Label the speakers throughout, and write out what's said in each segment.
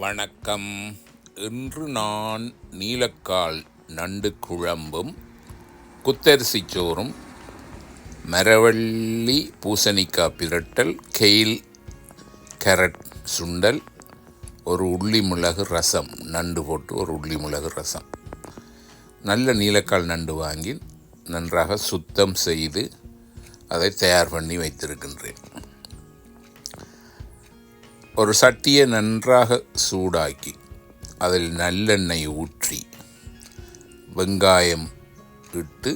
Speaker 1: வணக்கம். இன்று நான் நீலக்கால் நண்டு குழம்பும் குத்தரிசி சோறும் மரவள்ளி பூசணிக்காய் பிரட்டல் கெயில் கேரட் சுண்டல் ஒரு உள்ளி மிளகு ரசம் நண்டு போட்டு ஒரு உள்ளி மிளகு ரசம். நல்ல நீலக்கால் நண்டு வாங்கி நன்றாக சுத்தம் செய்து அதை தயார் பண்ணி வைத்திருக்கின்றேன். ஒரு சட்டியை நன்றாக சூடாக்கி அதில் நல்லெண்ணெய் ஊற்றி வெங்காயம் இட்டு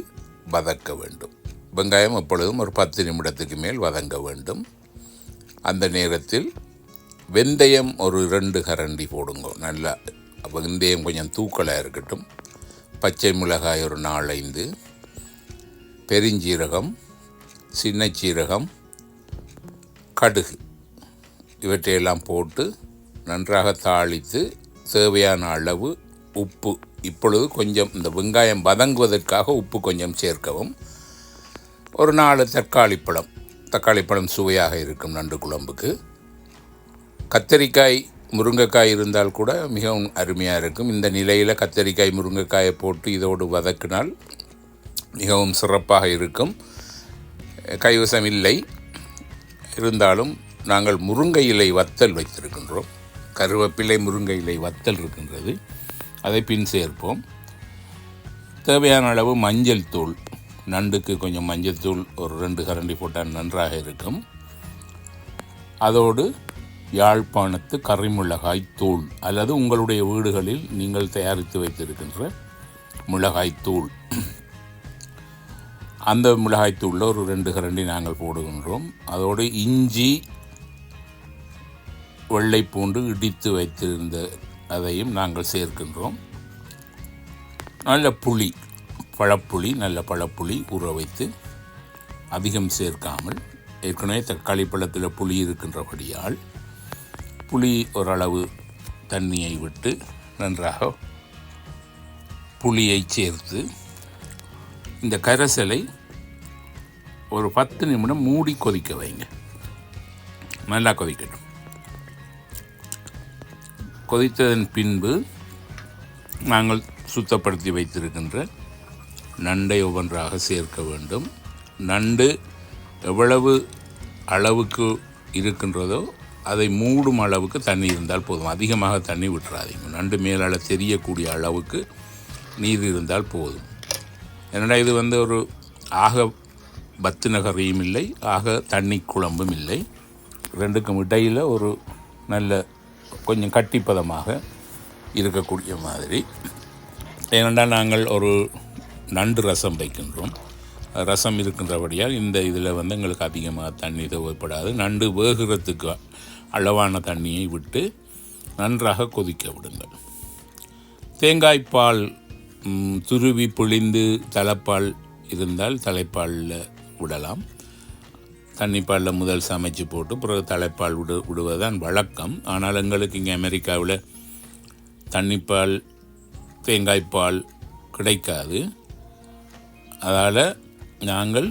Speaker 1: வதக்க வேண்டும். வெங்காயம் எப்பொழுதும் ஒரு 10 நிமிடத்துக்கு மேல் வதங்க வேண்டும். அந்த நேரத்தில் வெந்தயம் ஒரு 2 கரண்டி போடுங்க. நல்லா வெந்தயம் கொஞ்சம் தூக்கலாக இருக்கட்டும். பச்சை மிளகாய் ஒரு 4-5, பெருஞ்சீரகம், சின்ன சீரகம், கடுகு இவற்றையெல்லாம் போட்டு நன்றாக தாளித்து தேவையான அளவு உப்பு, இப்பொழுது கொஞ்சம் இந்த வெங்காயம் வதங்குவதற்காக உப்பு கொஞ்சம் சேர்க்கவும். ஒரு 4 தக்காளி பழம் சுவையாக இருக்கும் நண்டு குழம்புக்கு. கத்தரிக்காய் முருங்கைக்காய் இருந்தால் கூட மிகவும் அருமையாக இருக்கும். இந்த நிலையில் கத்தரிக்காய் முருங்கைக்காயை போட்டு இதோடு வதக்கினால் மிகவும் சிறப்பாக இருக்கும். கைவசம் இல்லை இருந்தாலும் நாங்கள் முருங்கை இலை வத்தல் வைத்திருக்கின்றோம். கருவேப்பிலை முருங்கை இலை வத்தல் இருக்கின்றது, அதை பின் சேர்ப்போம். தேவையான அளவு மஞ்சள் தூள், நண்டுக்கு கொஞ்சம் மஞ்சள் தூள் ஒரு 2 கரண்டி போட்டால் நன்றாக இருக்கும். அதோடு யாழ்ப்பாணத்து கறிமிளகாய் தூள் அல்லது உங்களுடைய வீடுகளில் நீங்கள் தயாரித்து வைத்திருக்கின்ற மிளகாய் தூள், அந்த மிளகாய் தூளில் ஒரு 2 கரண்டி நாங்கள் போடுகின்றோம். அதோடு இஞ்சி, வெள்ளை பூண்டு இடித்து வைத்திருந்த அதையும் நாங்கள் சேர்க்கின்றோம். நல்ல புளி, பழப்புளி, நல்ல பழப்புளி ஊற வைத்து அதிகம் சேர்க்காமல், ஏற்கனவே தக்காளி பழத்தில் புளி இருக்கின்றபடியால் புளி ஓரளவு தண்ணியை விட்டு நன்றாக புளியை சேர்த்து இந்த கரைசலை ஒரு 10 நிமிடம் மூடி கொதிக்க வைங்க. நல்லா கொதிக்கட்டும். கொதித்ததன் பின்பு நாங்கள் சுத்தப்படுத்தி வைத்திருக்கின்ற நண்டை ஒவ்வொன்றாக சேர்க்க வேண்டும். நண்டு எவ்வளவு அளவுக்கு இருக்கின்றதோ அதை மூடும் அளவுக்கு தண்ணி இருந்தால் போதும். அதிகமாக தண்ணி விட்டுறாதீங்க. நண்டு மேலால் தெரியக்கூடிய அளவுக்கு நீர் இருந்தால் போதும். ஏன்னா இது ஒரு ஆக பத்து நகரையும் இல்லை, ஆக தண்ணி குழம்பும் இல்லை. ரெண்டுக்கும் இடையில் ஒரு நல்ல கொஞ்சம் கட்டிப்பதமாக இருக்கக்கூடிய மாதிரி. ஏனென்றால் நாங்கள் ஒரு நண்டு ரசம் வைக்கின்றோம். ரசம் இருக்கின்றபடியால் இந்த இதில் எங்களுக்கு அதிகமாக தண்ணி தேவைப்படாது. நண்டு வேகிறதுக்கு அளவான தண்ணியை விட்டு நன்றாக கொதிக்க விடுங்கள். தேங்காய்ப்பால் துருவி பிழிந்து தலைப்பால் இருந்தால் தலைப்பாலில் விடலாம். தண்ணிப்பாலில் முதல் சமைச்சு போட்டு பிறகு தலைப்பால் விடுவதுதான் வழக்கம். ஆனால் எங்களுக்கு இங்கே அமெரிக்காவில் தண்ணிப்பால் தேங்காய்ப்பால் கிடைக்காது. அதால் நாங்கள்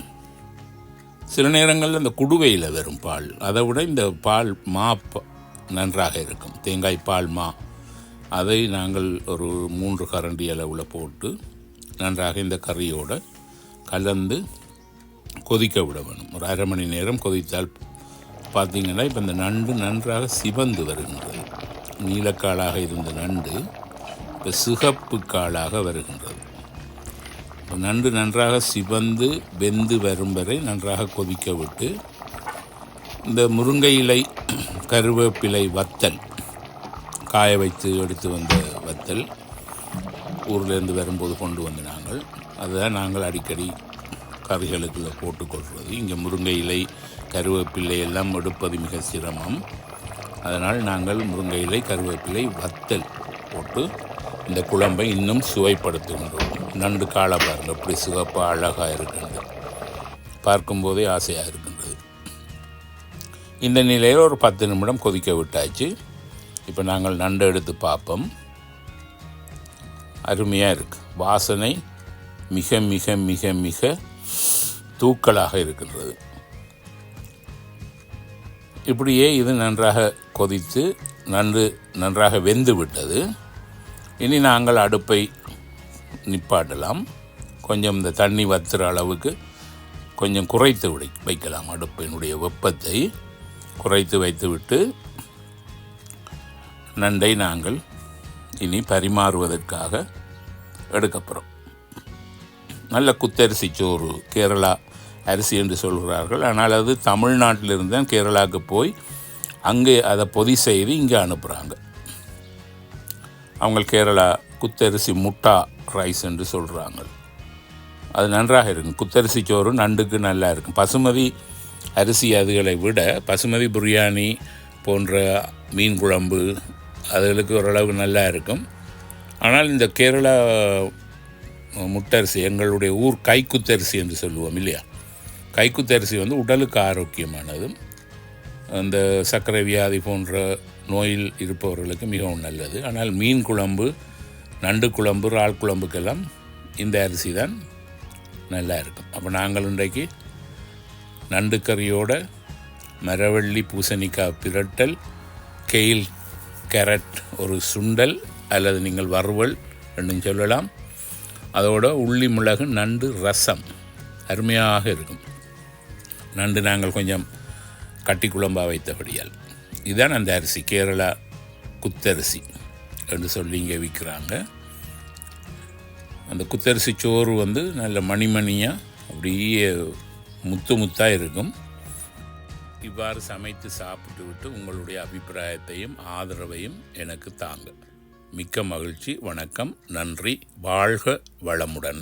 Speaker 1: சில நேரங்களில் இந்த குடுவையில் வரும் பால், அதை விட இந்த பால் மா நன்றாக இருக்கும். தேங்காய்ப்பால் மா, அதை நாங்கள் ஒரு 3 கரண்டி அளவில் போட்டு நன்றாக இந்த கறியோடு கலந்து கொதிக்க விட வேணும். ஒரு 1/2 மணி நேரம் கொதித்தால் பார்த்திங்கன்னா இப்போ இந்த நண்டு நன்றாக சிவந்து வருகின்றது. நீலக்காலாக இருந்த நண்டு இப்போ சிகப்பு காலாக வருகின்றது. நண்டு நன்றாக சிவந்து வெந்து வரும் வரை நன்றாக கொதிக்க விட்டு இந்த முருங்கை இலை கருவேப்பிலை வத்தல், காய வைத்து எடுத்து வந்த வத்தல் ஊரிலேருந்து வரும்போது கொண்டு வந்து நாங்கள் அதுதான் நாங்கள் அடிக்கடி கறிகளுக்குள்ளே போட்டுக்கொள்வது. இங்கே முருங்கை இலை கருவேப்பிலை எல்லாம் எடுப்பது மிக சிரமம். அதனால் நாங்கள் முருங்கை இலை கருவேப்பிலை வத்தல் போட்டு இந்த குழம்பை இன்னும் சுவைப்படுத்துகின்றோம். நண்டு காலை பாருங்கள் எப்படி சிவப்பாக அழகாக இருக்கின்றது, பார்க்கும்போதே ஆசையாக இருக்கின்றது. இந்த நிலையில் ஒரு 10 நிமிடம் கொதிக்க விட்டாச்சு. இப்போ நாங்கள் நண்டு எடுத்து பார்ப்போம். அருமையாக இருக்குது. வாசனை மிக மிக மிக மிக தூக்கலாக இருக்கின்றது. இப்படியே இது நன்றாக கொதித்து நன்றாக வெந்து விட்டது. இனி நாங்கள் அடுப்பை நிப்பாட்டலாம். கொஞ்சம் இந்த தண்ணி வத்துற அளவுக்கு கொஞ்சம் குறைத்து வைக்கலாம். அடுப்பினுடைய வெப்பத்தை குறைத்து வைத்துவிட்டு நண்டை நாங்கள் இனி பரிமாறுவதற்காக எடுக்கப்புறோம். நல்ல குத்தரிசி சோறு, கேரளா அரிசி என்று சொல்கிறார்கள். ஆனால் அது தமிழ்நாட்டிலிருந்து தான் கேரளாவுக்கு போய் அங்கே அதை பொதி செய்து இங்கே அனுப்புகிறாங்க. அவங்க கேரளா குத்தரிசி முட்டா ரைஸ் என்று சொல்கிறாங்க. அது நன்றாக இருக்கும். குத்தரிசி சோறு நண்டுக்கு நல்லா இருக்கும். பசுமதி அரிசி அதுகளை விட பசுமதி பிரியாணி போன்ற மீன் குழம்பு அதுகளுக்கு ஓரளவு நல்லா இருக்கும். ஆனால் இந்த கேரளா முட்டரிசி, எங்களுடைய ஊர் கைக்குத்தரிசி என்று சொல்லுவோம் இல்லையா, கைக்குத்தரிசி உடலுக்கு ஆரோக்கியமானது. அந்த சர்க்கரை வியாதி போன்ற நோயில் இருப்பவர்களுக்கு மிகவும் நல்லது. ஆனால் மீன் குழம்பு, நண்டு குழம்பு, இறால் குழம்புக்கெல்லாம் இந்த அரிசி தான் நல்லா இருக்கும். அப்போ நாங்கள் இன்றைக்கு நண்டு கறியோட மரவள்ளி பூசணிக்காய் பிரட்டல், கெயில் கேரட் ஒரு சுண்டல் அல்லது நீங்கள் வறுவல் ரெண்டும் சொல்லலாம். அதோட உள்ளி மிளகு நண்டு ரசம் அருமையாக இருக்கும். நண்டு நாங்கள் கொஞ்சம் கட்டி குழம்பாக வைத்தபடியால். இதுதான் அந்த அரிசி, கேரளா குத்தரிசி என்று சொல்லி இங்கே விற்கிறாங்க. அந்த குத்தரிசி சோறு நல்ல மணிமணியாக அப்படியே முத்தாக இருக்கும். இவ்வாறு சமைத்து சாப்பிட்டு விட்டு உங்களுடைய அபிப்பிராயத்தையும் ஆதரவையும் எனக்கு தாங்க. மிக்க மகிழ்ச்சி. வணக்கம். நன்றி. வாழ்க வளமுடன்.